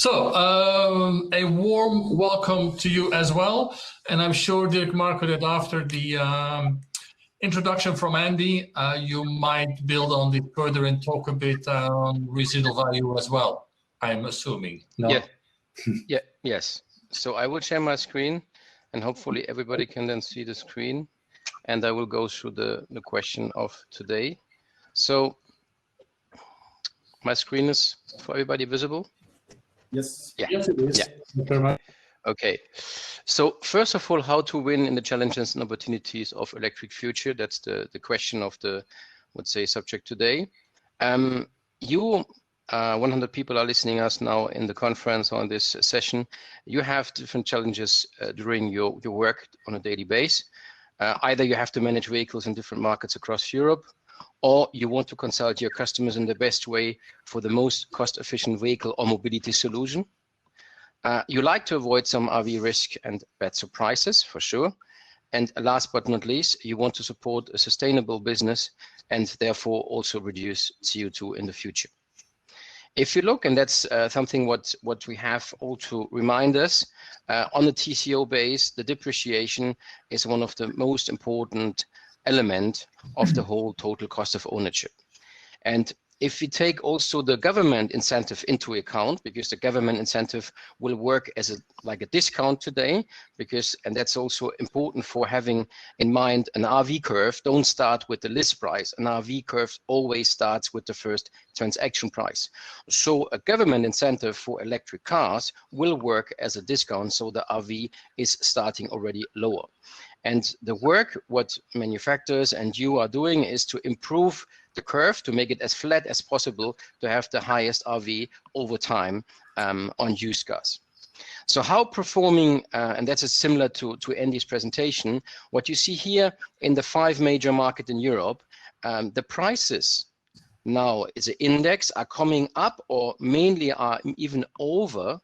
So, a warm welcome to you as well. And I'm sure, Dirk Marco, that after the introduction from Andy, you might build on this further and talk a bit on residual value as well, I'm assuming. No? Yes. So I will share my screen and hopefully everybody can then see the screen. And I will go through the question of today. So my screen is for everybody visible? Yes. Yeah. Yes, it is. Yeah. Okay. So first of all, how to win in the challenges and opportunities of electric future? That's the question of the, let's say, subject today. 100 people are listening us now in the conference on this session. You have different challenges during your work on a daily basis. Either you have to manage vehicles in different markets across Europe, or you want to consult your customers in the best way for the most cost-efficient vehicle or mobility solution. You like to avoid some RV risk and bad surprises, for sure. And last but not least, you want to support a sustainable business and therefore also reduce CO2 in the future. If you look, and that's something what we have all to remind us, on the TCO base, the depreciation is one of the most important element of the whole total cost of ownership. And if we take also the government incentive into account, because the government incentive will work as like a discount today, and that's also important for having in mind an RV curve. Don't start with the list price. An RV curve always starts with the first transaction price. So a government incentive for electric cars will work as a discount, so the RV is starting already lower. And the work what manufacturers and you are doing is to improve the curve, to make it as flat as possible, to have the highest RV over time on used cars. So how performing, and that's similar to Andy's presentation, what you see here in the 5 major markets in Europe, the prices now as an index are coming up or mainly are even over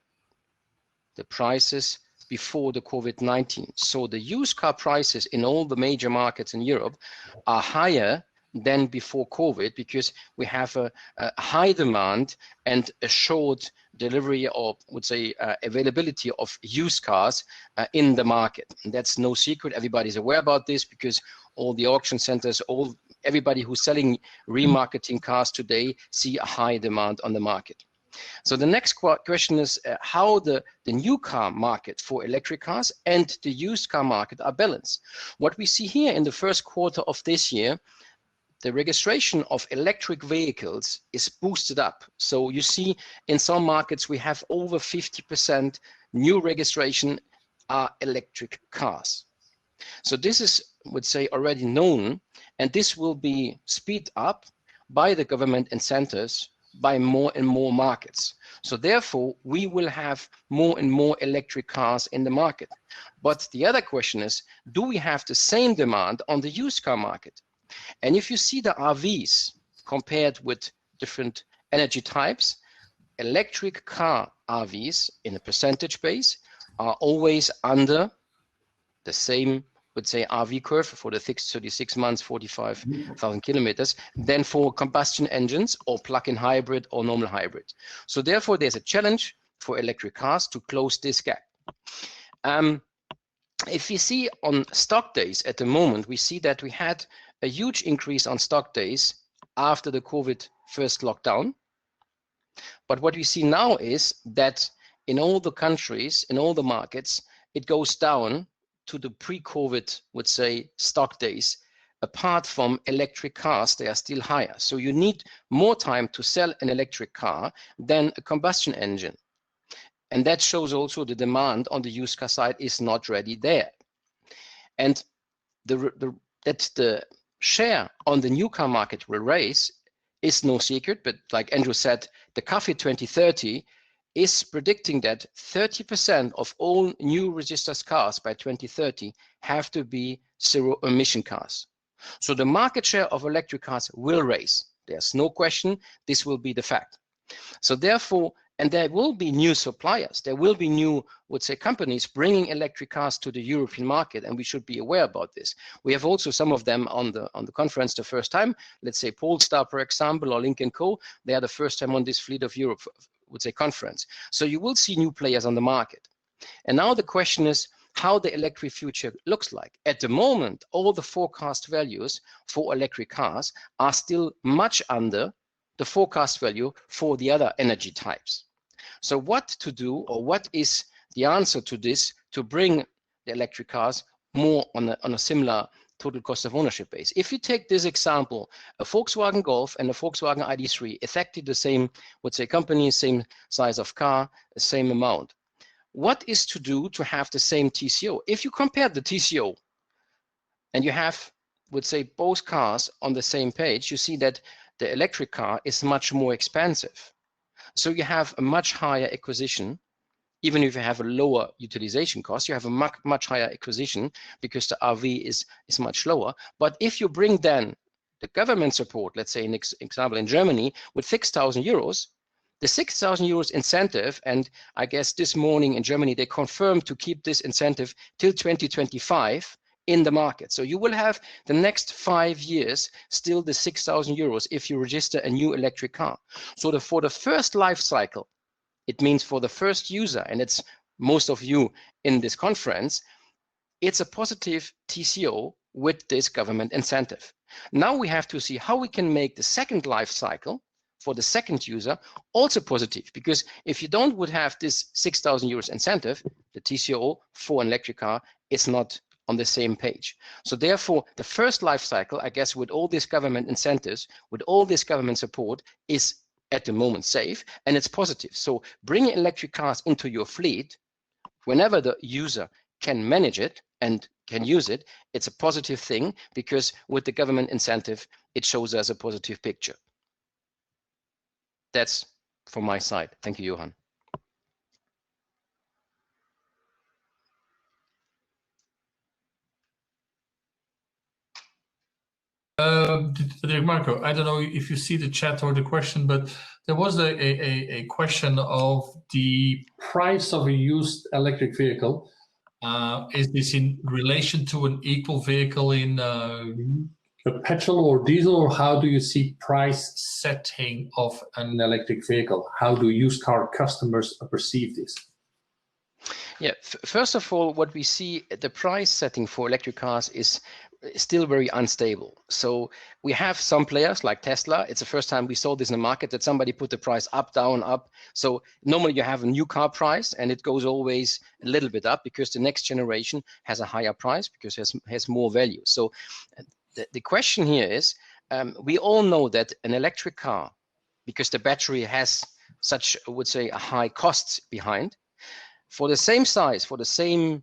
the prices before the COVID-19. So the used car prices in all the major markets in Europe are higher than before COVID, because we have a high demand and a short delivery, or would say availability of used cars in the market. And that's no secret. Everybody's aware about this, because all the auction centers, everybody who's selling remarketing cars today see a high demand on the market. So the next question is how the new car market for electric cars and the used car market are balanced. What we see here in the first quarter of this year, the registration of electric vehicles is boosted up. So you see in some markets we have over 50% new registration are electric cars. So this is, I would say, already known, and this will be speed up by the government incentives by more and more markets. So therefore, we will have more and more electric cars in the market. But the other question is, do we have the same demand on the used car market? And if you see the RVs compared with different energy types, electric car RVs in a percentage base are always under the same, would say, RV curve for the 36 months, 45,000 kilometers, than for combustion engines or plug-in hybrid or normal hybrid. So therefore, there's a challenge for electric cars to close this gap. If you see on stock days at the moment, we see that we had a huge increase on stock days after the COVID first lockdown. But what we see now is that in all the countries, in all the markets, it goes down to the pre-COVID, would say, stock days. Apart from electric cars, they are still higher. So you need more time to sell an electric car than a combustion engine. And that shows also the demand on the used car side is not ready there. And that the share on the new car market will raise is no secret, but like Andrew said, the CAFE 2030 is predicting that 30% of all new registered cars by 2030 have to be zero emission cars. So the market share of electric cars will raise. There's no question, this will be the fact. So therefore, and there will be new suppliers, there will be new, would say, companies bringing electric cars to the European market, and we should be aware about this. We have also some of them on the conference the first time. Let's say Polestar, for example, or Lynk & Co. They are the first time on this fleet of Europe would say, conference. So you will see new players on the market. And now the question is how the electric future looks like. At the moment, all the forecast values for electric cars are still much under the forecast value for the other energy types. So what to do, or what is the answer to this, to bring the electric cars more on a similar total cost of ownership base? If you take this example, a Volkswagen Golf and a Volkswagen ID.3, exactly the same, would say, company, same size of car, same amount. What is to do to have the same TCO? If you compare the TCO and you have, would say, both cars on the same page, you see that the electric car is much more expensive. So you have a much higher acquisition. Even if you have a lower utilization cost, you have a much higher acquisition because the RV is much lower. But if you bring then the government support, let's say an example in Germany, with 6,000 euros, the 6,000 euros incentive, and I guess this morning in Germany, they confirmed to keep this incentive till 2025 in the market. So you will have the next 5 years still the 6,000 euros if you register a new electric car. So for the first life cycle, it means for the first user, and it's most of you in this conference, it's a positive TCO with this government incentive. Now we have to see how we can make the second life cycle for the second user also positive, because if you would have this 6,000 euros incentive, the TCO for an electric car is not on the same page. So therefore, the first life cycle, I guess, with all these government incentives, with all this government support, is at the moment safe, and it's positive. So bringing electric cars into your fleet, whenever the user can manage it and can use it, it's a positive thing, because with the government incentive, it shows us a positive picture. That's from my side. Thank you, Johan. Marco, I don't know if you see the chat or the question, but there was a question of the price of a used electric vehicle. Is this in relation to an equal vehicle in a petrol or diesel, or how do you see price setting of an electric vehicle? How do used car customers perceive this? Yeah, first of all, what we see, the price setting for electric cars is still very unstable. So we have some players like Tesla. It's the first time we saw this in the market, that somebody put the price up, down, up. So normally you have a new car price and it goes always a little bit up because the next generation has a higher price because it has more value. So the question here is, we all know that an electric car, because the battery has such, I would say, a high costs behind, for the same size, for the same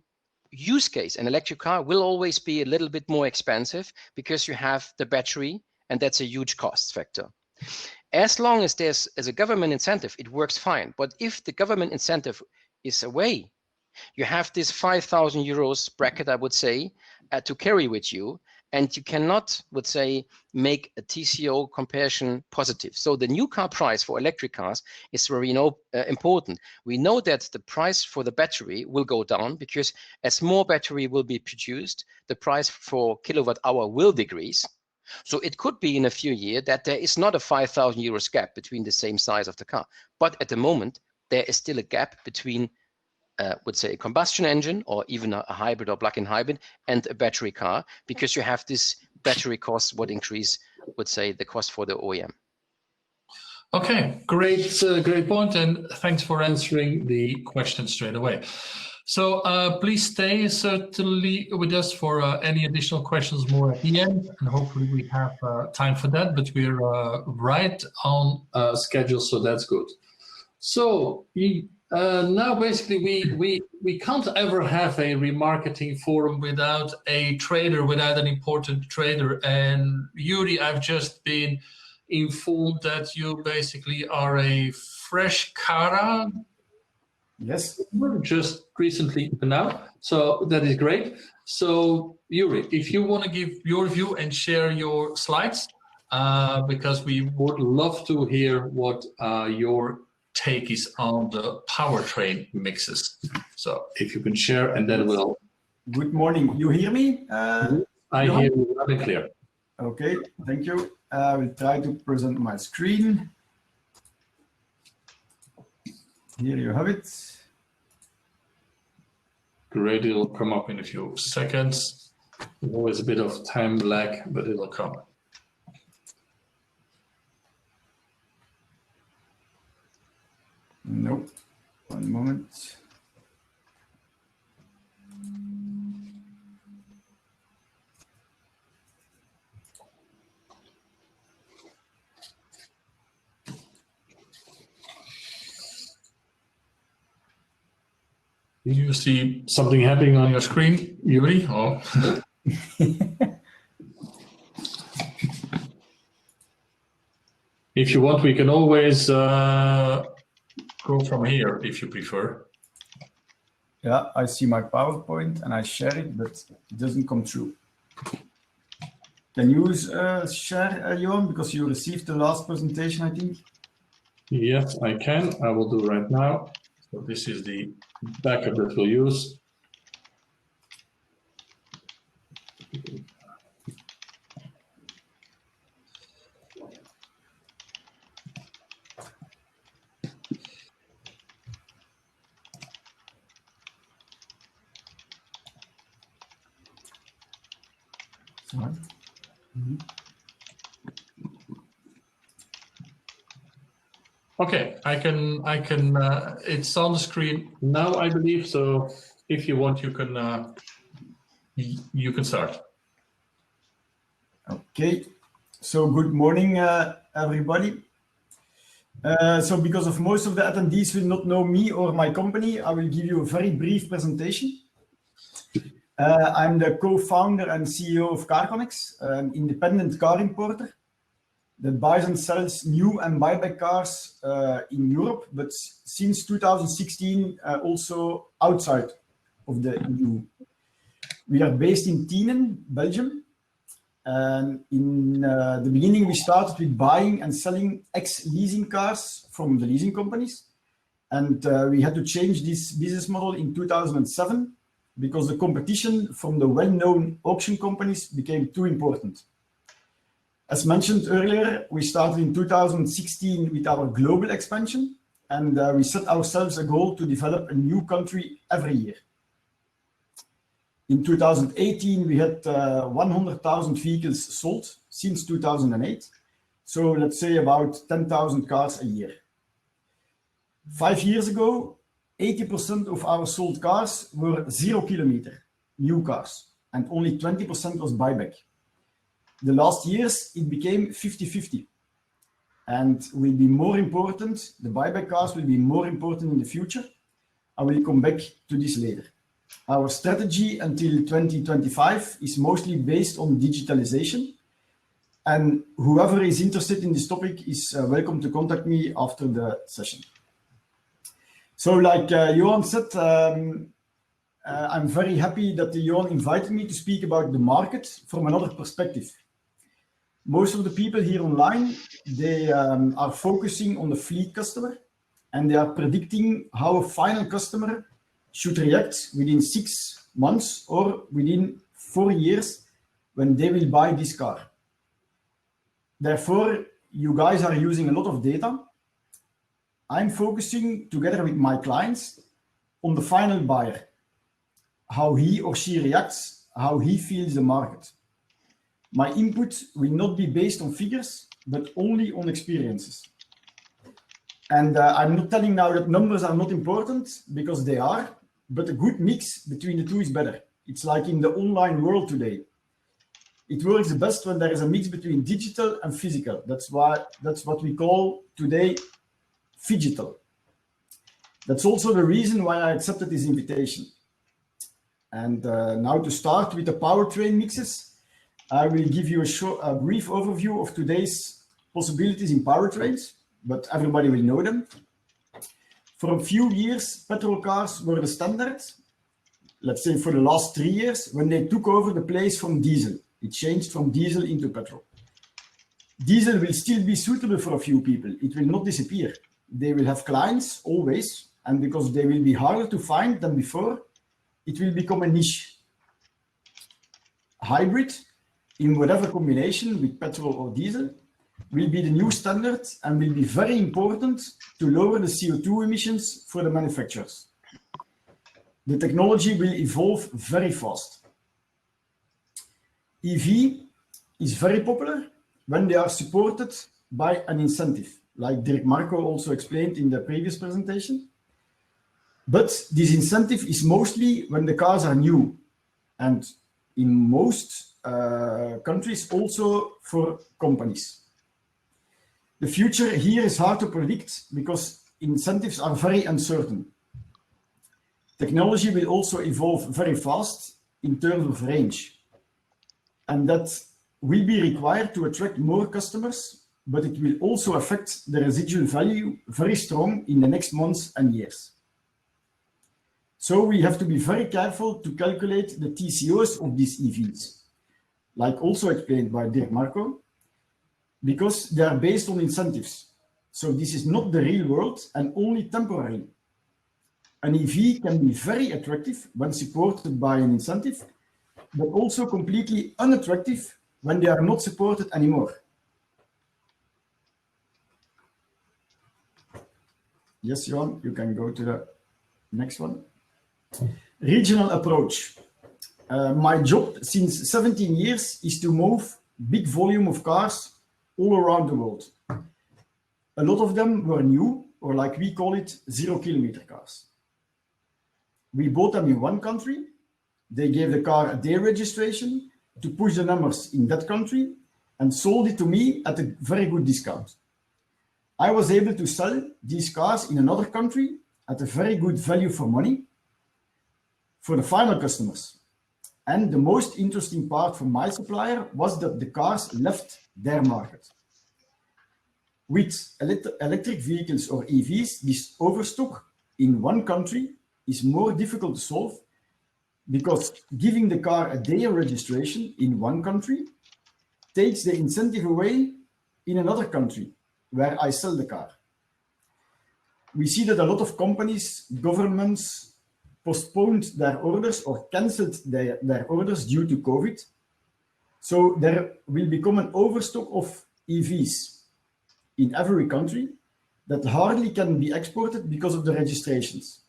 use case, an electric car will always be a little bit more expensive because you have the battery, and that's a huge cost factor. As long as there's a government incentive, it works fine. But if the government incentive is away, you have this 5,000 euros bracket, I would say, to carry with you, and you cannot, would say, make a TCO comparison positive. So the new car price for electric cars is very important. We know that the price for the battery will go down because as more battery will be produced, the price for kilowatt hour will decrease. So it could be in a few years that there is not a 5,000 euros gap between the same size of the car. But at the moment, there is still a gap between would say a combustion engine or even a hybrid or plug-in hybrid and a battery car, because you have this battery cost would increase, would say, the cost for the OEM. Okay, great point, and thanks for answering the question straight away. So please stay certainly with us for any additional questions more at the end, and hopefully we have time for that, but we're right on schedule, so that's good. So now basically we can't ever have a remarketing forum without a trader, without an important trader. And Yuri, I've just been informed that you basically are a fresh Kara. Yes. Just recently now. So that is great. So Yuri, if you want to give your view and share your slides, because we would love to hear what your take is on the powertrain mixes. So if you can share, and then we'll... Good morning. You hear me? I hear you loud and clear. Okay, thank you. I will try to present my screen. Here you have it. Great, it'll come up in a few seconds. There's always a bit of time lag, but it'll come. Nope. One moment. Do you see something happening on your screen, Yuri? Oh. If you want, we can always go from here if you prefer. Yeah, I see my PowerPoint and I share it, but it doesn't come through. Can you share, Johan, because you received the last presentation, I think? Yes, I can. I will do right now. So this is the backup that we'll use. Okay, I can. It's on the screen now, I believe. So if you want, you can start. Okay. So good morning, everybody. So because of most of the attendees will not know me or my company, I will give you a very brief presentation. I'm the co-founder and CEO of CarConnex, an independent car importer that buys and sells new and buyback cars in Europe, but since 2016 also outside of the EU. We are based in Tienen, Belgium. And in the beginning, we started with buying and selling ex-leasing cars from the leasing companies. And we had to change this business model in 2007 because the competition from the well-known auction companies became too important. As mentioned earlier, we started in 2016 with our global expansion, and we set ourselves a goal to develop a new country every year. In 2018, we had 100,000 vehicles sold since 2008. So let's say about 10,000 cars a year. 5 years ago, 80% of our sold cars were 0 kilometer, new cars, and only 20% was buyback. The last years, it became 50-50 and will be more important. The buyback cars will be more important in the future. I will come back to this later. Our strategy until 2025 is mostly based on digitalization. And whoever is interested in this topic is welcome to contact me after the session. So like Johan said, I'm very happy that Johan invited me to speak about the market from another perspective. Most of the people here online, they are focusing on the fleet customer, and they are predicting how a final customer should react within 6 months or within 4 years when they will buy this car. Therefore, you guys are using a lot of data. I'm focusing together with my clients on the final buyer, how he or she reacts, how he feels the market. My input will not be based on figures, but only on experiences. And I'm not telling now that numbers are not important, because they are, but a good mix between the two is better. It's like in the online world today. It works the best when there is a mix between digital and physical. That's what we call today phygital. That's also the reason why I accepted this invitation. And now to start with the Powertrain Mixes, I will give you a brief overview of today's possibilities in powertrains, but everybody will know them. For a few years, petrol cars were the standard, let's say for the last 3 years, when they took over the place from diesel. It changed from diesel into petrol. Diesel will still be suitable for a few people. It will not disappear. They will have clients always, and because they will be harder to find than before, it will become a niche. Hybrid, in whatever combination with petrol or diesel, will be the new standard and will be very important to lower the CO2 emissions for the manufacturers. The technology will evolve very fast. EV is very popular when they are supported by an incentive, like Dirk Marco also explained in the previous presentation. But this incentive is mostly when the cars are new, and in most countries also for companies. The future here is hard to predict because incentives are very uncertain. Technology will also evolve very fast in terms of range, and that will be required to attract more customers, but it will also affect the residual value very strong in the next months and years. So we have to be very careful to calculate the TCOs of these EVs, like also explained by Dirk Marco, because they are based on incentives. So this is not the real world and only temporary. An EV can be very attractive when supported by an incentive, but also completely unattractive when they are not supported anymore. Yes, Johan, you can go to the next one. Regional approach. My job since 17 years is to move big volume of cars all around the world. A lot of them were new, or like we call it, 0-kilometer cars. We bought them in one country. They gave the car a day registration to push the numbers in that country and sold it to me at a very good discount. I was able to sell these cars in another country at a very good value for money for the final customers. And the most interesting part for my supplier was that the cars left their market. With electric vehicles or EVs, this overstock in one country is more difficult to solve because giving the car a day registration in one country takes the incentive away in another country where I sell the car. We see that a lot of companies, governments postponed their orders or cancelled their orders due to COVID. So there will become an overstock of EVs in every country that hardly can be exported because of the registrations.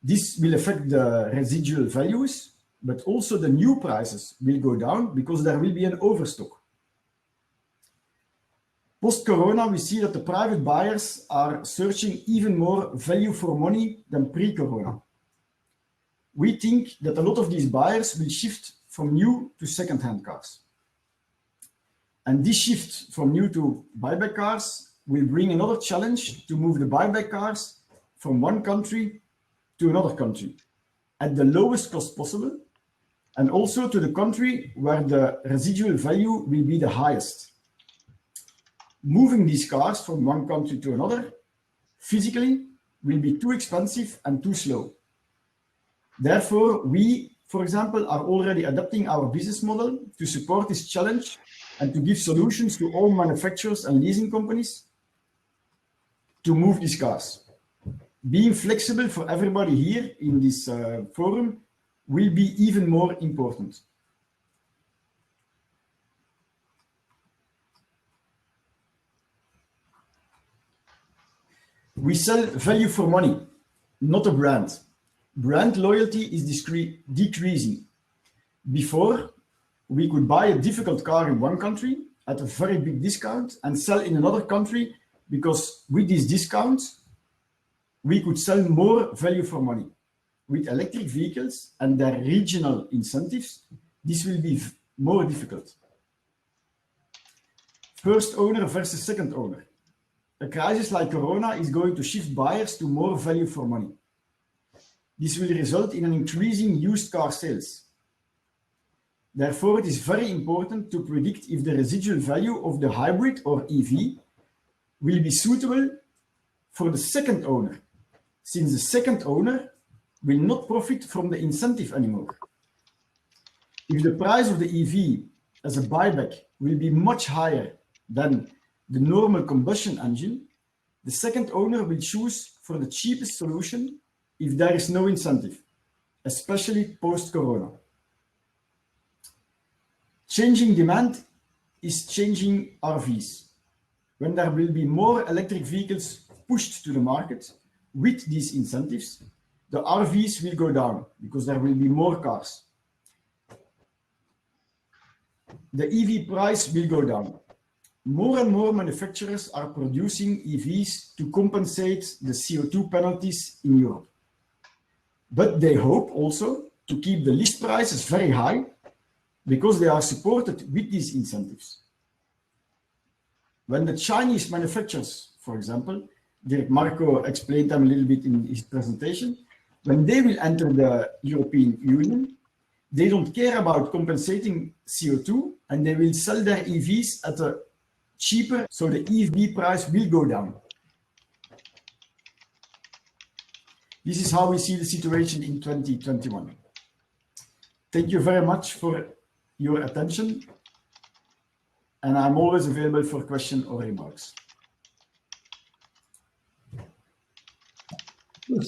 This will affect the residual values, but also the new prices will go down because there will be an overstock. Post-corona, we see that the private buyers are searching even more value for money than pre-corona. We think that a lot of these buyers will shift from new to second-hand cars. And this shift from new to buyback cars will bring another challenge to move the buyback cars from one country to another country at the lowest cost possible, and also to the country where the residual value will be the highest. Moving these cars from one country to another physically will be too expensive and too slow. Therefore, we, for example, are already adapting our business model to support this challenge and to give solutions to all manufacturers and leasing companies to move these cars. Being flexible for everybody here in this forum will be even more important. We sell value for money, not a brand. Brand loyalty is decreasing. Before, we could buy a difficult car in one country at a very big discount and sell in another country because with these discounts, we could sell more value for money. With electric vehicles and their regional incentives, this will be more difficult. First owner versus second owner. A crisis like Corona is going to shift buyers to more value for money. This will result in an increasing used car sales. Therefore, it is very important to predict if the residual value of the hybrid or EV will be suitable for the second owner, since the second owner will not profit from the incentive anymore. If the price of the EV as a buyback will be much higher than the normal combustion engine, the second owner will choose for the cheapest solution if there is no incentive, especially post-corona. Changing demand is changing RVs. When there will be more electric vehicles pushed to the market with these incentives, the RVs will go down because there will be more cars. The EV price will go down. More and more manufacturers are producing EVs to compensate the CO2 penalties in Europe. But they hope also to keep the list prices very high because they are supported with these incentives. When the Chinese manufacturers, for example, Dirk Marco explained them a little bit in his presentation, when they will enter the European Union, they don't care about compensating CO2 and they will sell their EVs at a cheaper, so the EV price will go down. This is how we see the situation in 2021. Thank you very much for your attention, and I'm always available for questions or remarks.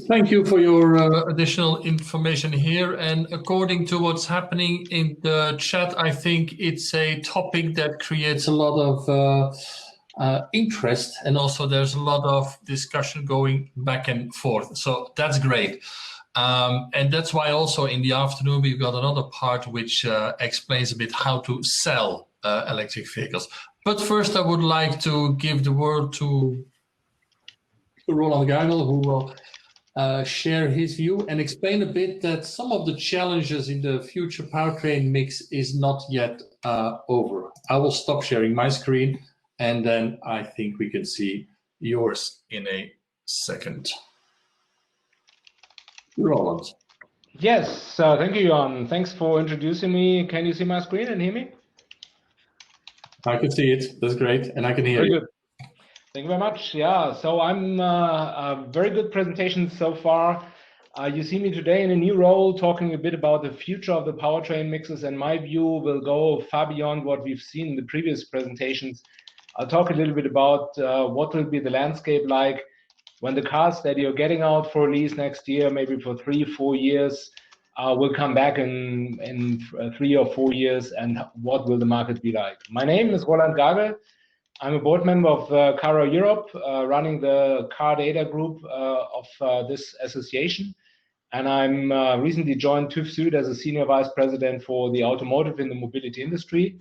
Thank you for your additional information here. And according to what's happening in the chat, I think it's a topic that creates a lot of interest, and also there's a lot of discussion going back and forth. So that's great. And that's why also in the afternoon we've got another part which explains a bit how to sell electric vehicles. But first I would like to give the word to Roland Geimel, who will share his view and explain a bit that some of the challenges in the future powertrain mix is not yet over. I will stop sharing my screen and then I think we can see yours in a second. Roland. Yes, thank you, Jan. Thanks for introducing me. Can you see my screen and hear me? I can see it. That's great. And I can hear you. Good. Thank you very much. Yeah, so I'm a very good presentation so far. You see me today in a new role talking a bit about the future of the powertrain mixes, and my view will go far beyond what we've seen in the previous presentations. I'll talk a little bit about what will be the landscape like when the cars that you're getting out for lease next year, maybe for 3-4 years, will come back in 3 or 4 years, and what will the market be like. My name is Roland Geimel. I'm a board member of Caro Europe, running the car data group of this association. And I'm recently joined TÜV Süd as a senior vice president for the automotive and the mobility industry.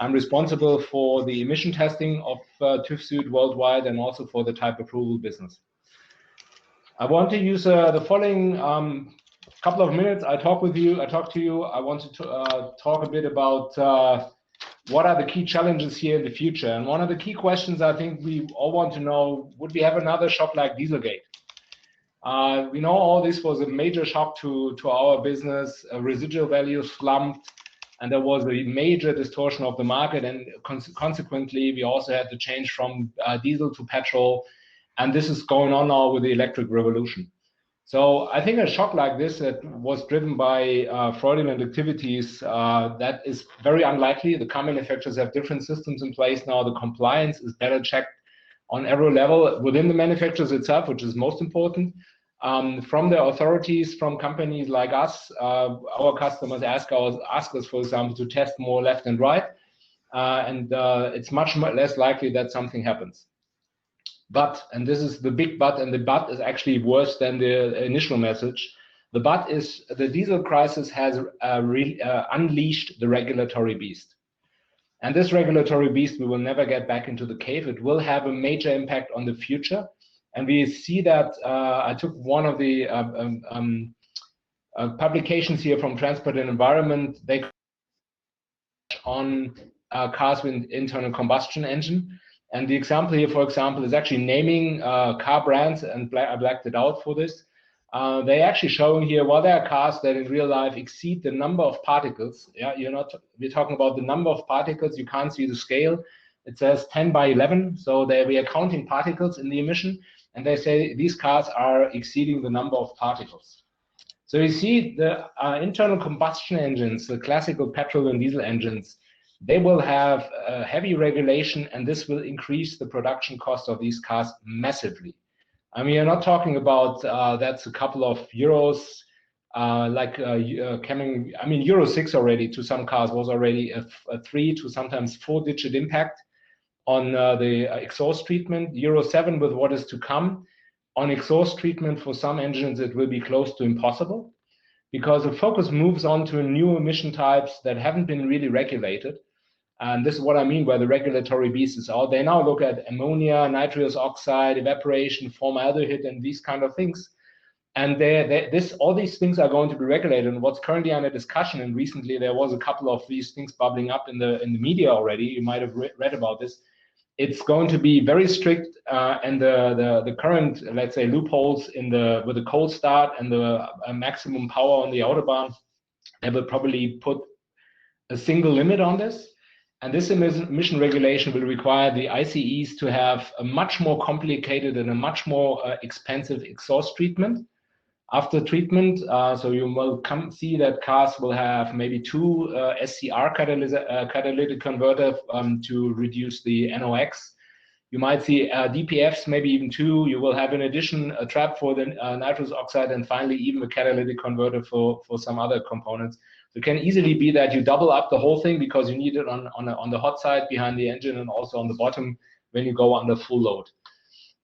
I'm responsible for the emission testing of TÜV Süd worldwide and also for the type approval business. I want to use the following couple of minutes. I talk to you. I want to talk a bit about what are the key challenges here in the future. And one of the key questions I think we all want to know, would we have another shock like Dieselgate? We know all this was a major shock to our business. Residual values slumped, and there was a major distortion of the market, and consequently we also had to change from diesel to petrol, and this is going on now with the electric revolution. So I think a shock like this that was driven by fraudulent activities, that is very unlikely. The car manufacturers have different systems in place now. The compliance is better checked on every level within the manufacturers itself, which is most important. From the authorities, from companies like us, our customers ask us, for example, to test more left and right, and it's much less likely that something happens. But, and this is the big but, and the but is actually worse than the initial message. The but is the diesel crisis has unleashed the regulatory beast. And this regulatory beast, we will never get back into the cave. It will have a major impact on the future. And we see that, I took one of the publications here from Transport and Environment. They on cars with internal combustion engine. And the example here, for example, is actually naming car brands, and I blacked it out for this. They're actually showing here, well, there are cars that in real life exceed the number of particles. Yeah, we're talking about the number of particles. You can't see the scale. It says 10 by 11. So we are counting particles in the emission, and they say these cars are exceeding the number of particles. So you see the internal combustion engines, the classical petrol and diesel engines, they will have heavy regulation, and this will increase the production cost of these cars massively. I mean, you're not talking about that's a couple of euros coming, I mean, Euro 6 already to some cars was already a 3 to sometimes 4-digit impact on the exhaust treatment. Euro 7 with what is to come on exhaust treatment for some engines, it will be close to impossible, because the focus moves on to new emission types that haven't been really regulated. And this is what I mean by the regulatory beast is out. They now look at ammonia, nitrous oxide, evaporation, formaldehyde, and these kind of things. And all these things are going to be regulated. And what's currently under discussion, and recently there was a couple of these things bubbling up in the media already. You might have read about this. It's going to be very strict, and the current, let's say, loopholes with the cold start and the maximum power on the autobahn, they will probably put a single limit on this. And this emission regulation will require the ICEs to have a much more complicated and a much more expensive exhaust treatment. After treatment, so you will see that cars will have maybe 2 SCR catalytic converter to reduce the NOx. You might see DPFs, maybe even 2. You will have in addition a trap for the nitrous oxide, and finally even a catalytic converter for some other components. So it can easily be that you double up the whole thing, because you need it on the hot side behind the engine and also on the bottom when you go under full load.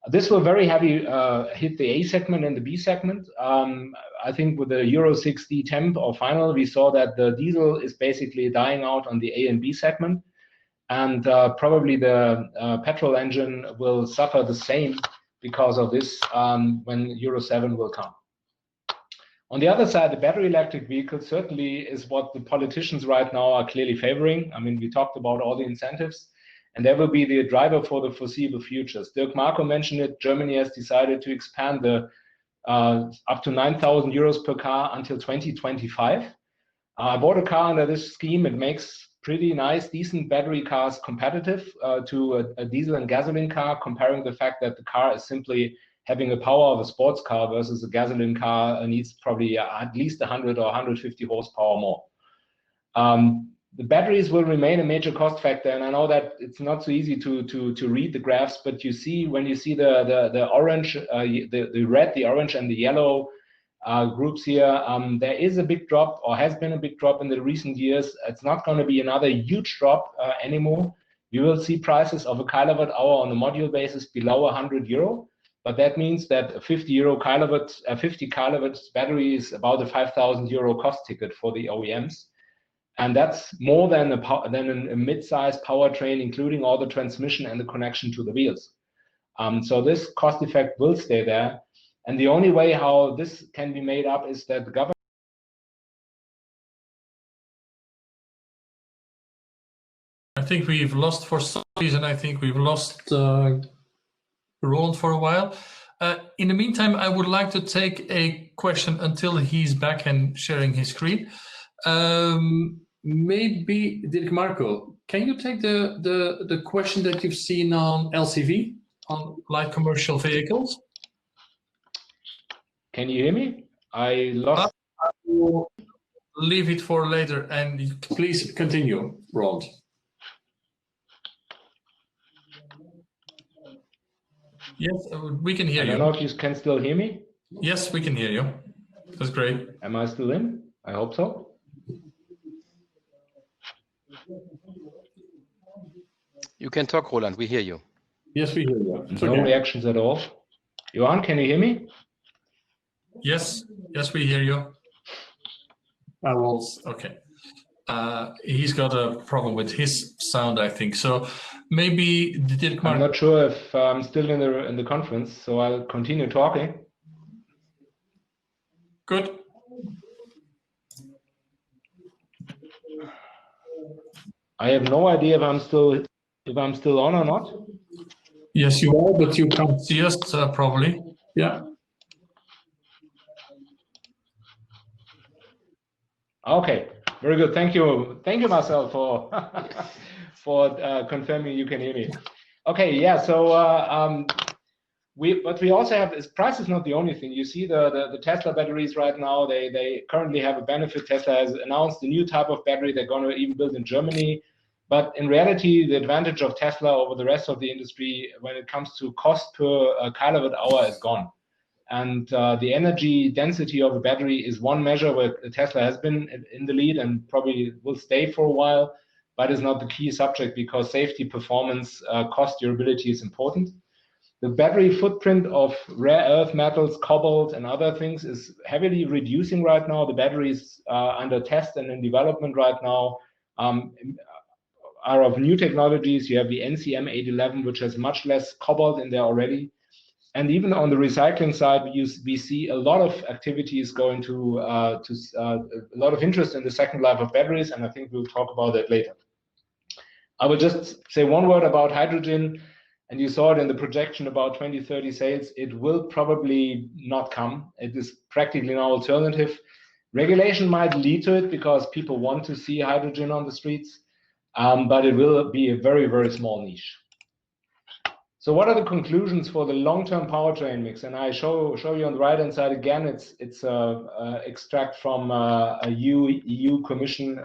This will very heavy hit the A segment and the B segment. I think with the Euro 6D temp or final, we saw that the diesel is basically dying out on the A and B segment. And probably the petrol engine will suffer the same because of this when Euro 7 will come. On the other side, the battery electric vehicle certainly is what the politicians right now are clearly favoring. I mean, we talked about all the incentives, and that will be the driver for the foreseeable futures. Dirk Marco mentioned it. Germany has decided to expand the up to 9,000 euros per car until 2025. I bought a car under this scheme. It makes pretty nice, decent battery cars competitive to a diesel and gasoline car, comparing the fact that the car is simply having the power of a sports car versus a gasoline car needs probably at least 100 or 150 horsepower more. The batteries will remain a major cost factor, and I know that it's not so easy to read the graphs, but you see when you see the orange, the red, the orange, and the yellow groups here, there is a big drop, or has been a big drop in the recent years. It's not going to be another huge drop anymore. You will see prices of a kilowatt hour on a module basis below 100 euro. But that means that a 50 kilowatts battery is about a 5,000 euro cost ticket for the OEMs. And that's more than a mid-sized powertrain, including all the transmission and the connection to the wheels. So this cost effect will stay there. And the only way how this can be made up is that the government. I think we've lost, for some reason, I think we've lost Roland for a while. In the meantime, I would like to take a question until he's back and sharing his screen. Maybe Dirk Marco, can you take the question that you've seen on LCV, on light commercial vehicles? Can you hear me? I lost. I will leave it for later, and please continue, Roland. Yes, we can hear you. I don't know if you can still hear me. Yes, we can hear you. That's great. Am I still in? I hope so. You can talk, Roland. We hear you. Yes, we hear you. No reactions at all. Johan, can you hear me? Yes, we hear you. Okay. He's got a problem with his sound, I think. So maybe Dirk Marco. I'm not sure if I'm still in the conference, so I'll continue talking. Good. I have no idea if I'm still on or not. Yes, you are, but you can't see us probably. Yeah. Okay. Very good. Thank you. Thank you, Marcel, for confirming you can hear me. Okay. Yeah. So what we also have is price is not the only thing. You see the Tesla batteries right now. They currently have a benefit. Tesla has announced a new type of battery they're going to even build in Germany. But in reality, the advantage of Tesla over the rest of the industry when it comes to cost per kilowatt hour is gone. And the energy density of a battery is one measure where Tesla has been in the lead and probably will stay for a while, but is not the key subject because safety, performance, cost, durability is important. The battery footprint of rare earth metals, cobalt, and other things is heavily reducing right now. The batteries under test and in development right now are of new technologies. You have the NCM 811, which has much less cobalt in there already. And even on the recycling side, we see a lot of activities going to a lot of interest in the second life of batteries, and I think we'll talk about that later. I will just say one word about hydrogen, and you saw it in the projection about 2030 sales. It will probably not come. It is practically no alternative. Regulation might lead to it because people want to see hydrogen on the streets, but it will be a very, very small niche. So what are the conclusions for the long-term powertrain mix? And I show you on the right-hand side again. It's extract from a EU Commission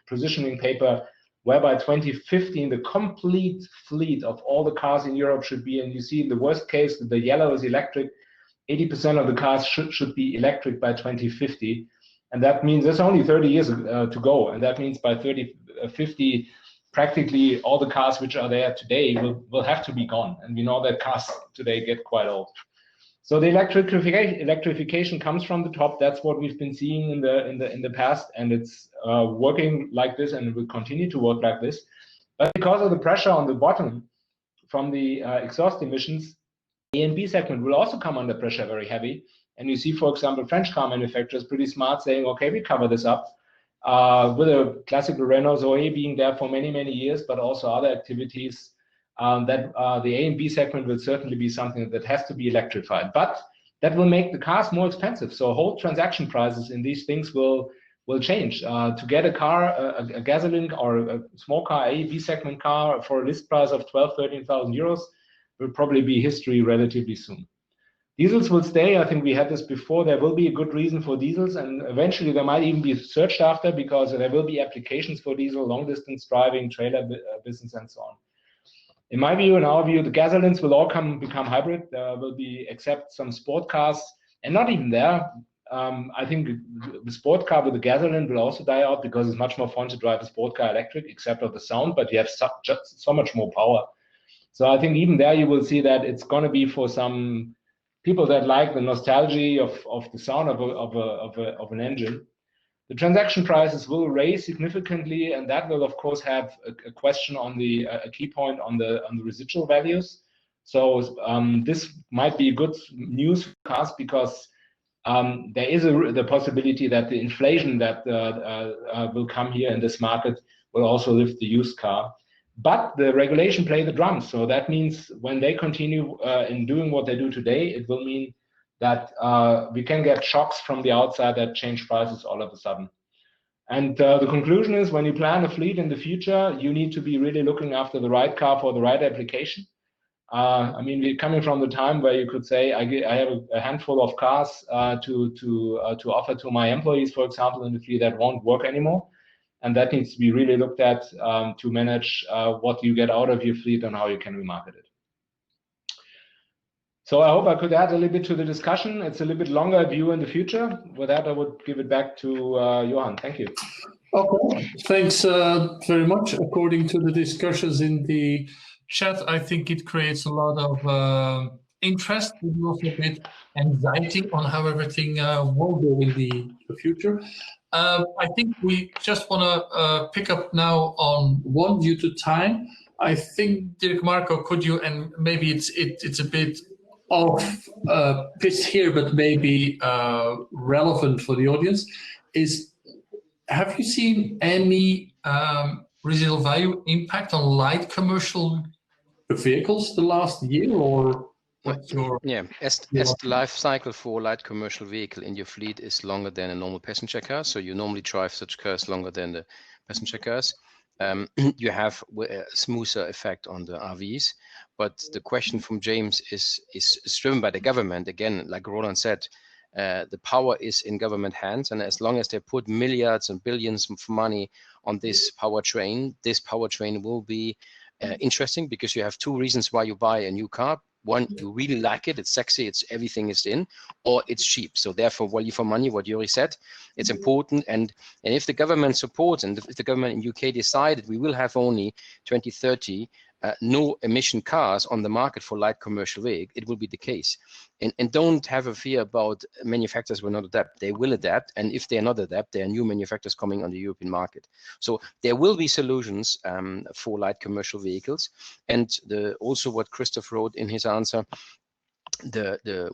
positioning paper, where by 2015 the complete fleet of all the cars in Europe should be. And you see in the worst case, the yellow is electric. 80% of the cars should be electric by 2050, and that means there's only 30 years to go. And that means by 2050. Practically all the cars which are there today will have to be gone, and we know that cars today get quite old. So the electrification comes from the top. That's what we've been seeing in the past, and it's working like this, and it will continue to work like this. But because of the pressure on the bottom from the exhaust emissions, A and B segment will also come under pressure very heavy. And you see, for example, French car manufacturers pretty smart saying, okay, we cover this up. With a classical Renault Zoe being there for many, many years, but also other activities, that the A and B segment will certainly be something that has to be electrified. But that will make the cars more expensive. So whole transaction prices in these things will change. To get a car, a gasoline or a small car, A, B segment car for a list price of 12,000, 13,000 euros will probably be history relatively soon. Diesels will stay. I think we had this before. There will be a good reason for diesels, and eventually they might even be searched after because there will be applications for diesel, long-distance driving, trailer business, and so on. In my view, in our view, the gasolines will all become hybrid. Will be except some sport cars, and not even there. I think the sport car with the gasoline will also die out because it's much more fun to drive a sport car electric, except of the sound, but you have just so much more power. So I think even there you will see that it's going to be for some people that like the nostalgia of the sound of an engine. The transaction prices will raise significantly, and that will of course have a question on a key point on the residual values. So this might be good news for cars because there is the possibility that the inflation that will come here in this market will also lift the used car. But the regulation play the drums. So that means when they continue in doing what they do today, it will mean that we can get shocks from the outside that change prices all of a sudden. And the conclusion is when you plan a fleet in the future, you need to be really looking after the right car for the right application. I mean, we're coming from the time where you could say, I have a handful of cars to offer to my employees, for example, in the fleet that won't work anymore. And that needs to be really looked at to manage what you get out of your fleet and how you can remarket it. So I hope I could add a little bit to the discussion. It's a little bit longer view in the future. With that, I would give it back to Johan. Thank you. Okay, thanks very much. According to the discussions in the chat, I think it creates a lot of interest, and also a bit anxiety on how everything will go in the future. I think we just want to pick up now on one due to time. I think, Dirk Marco, could you, and maybe it's a bit off pitch here, but maybe relevant for the audience, is have you seen any residual value impact on light commercial vehicles the last year, or what's your... Yeah, as the life cycle for a light commercial vehicle in your fleet is longer than a normal passenger car, so you normally drive such cars longer than the passenger cars, you have a smoother effect on the RVs. But the question from James is driven by the government. Again, like Roland said, the power is in government hands, and as long as they put milliards and billions of money on this powertrain will be interesting, because you have two reasons why you buy a new car. One, you really like it, it's sexy, it's everything is in, or it's cheap. So therefore, value for money, what Yuri said, it's important. And if the government supports, and if the government in UK decided we will have only 2030 no emission cars on the market for light commercial vehicle, it will be the case. And don't have a fear about manufacturers will not adapt. They will adapt, and if they are not adapt, there are new manufacturers coming on the European market. So there will be solutions for light commercial vehicles. And also what Christoph wrote in his answer, the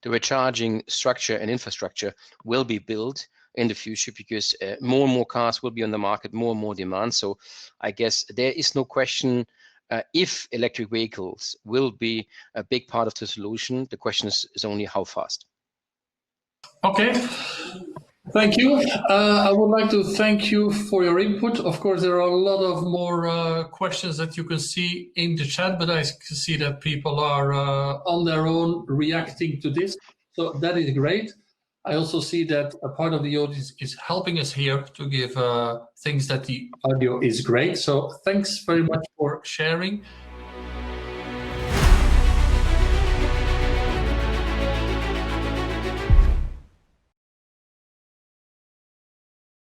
recharging structure and infrastructure will be built in the future, because more and more cars will be on the market, more and more demand. So I guess there is no question if electric vehicles will be a big part of the solution. The question is only how fast. Okay, thank you. I would like to thank you for your input. Of course, there are a lot of more questions that you can see in the chat, but I can see that people are on their own reacting to this. So that is great. I also see that a part of the audience is helping us here to give things that the audio is great. So thanks very much for sharing.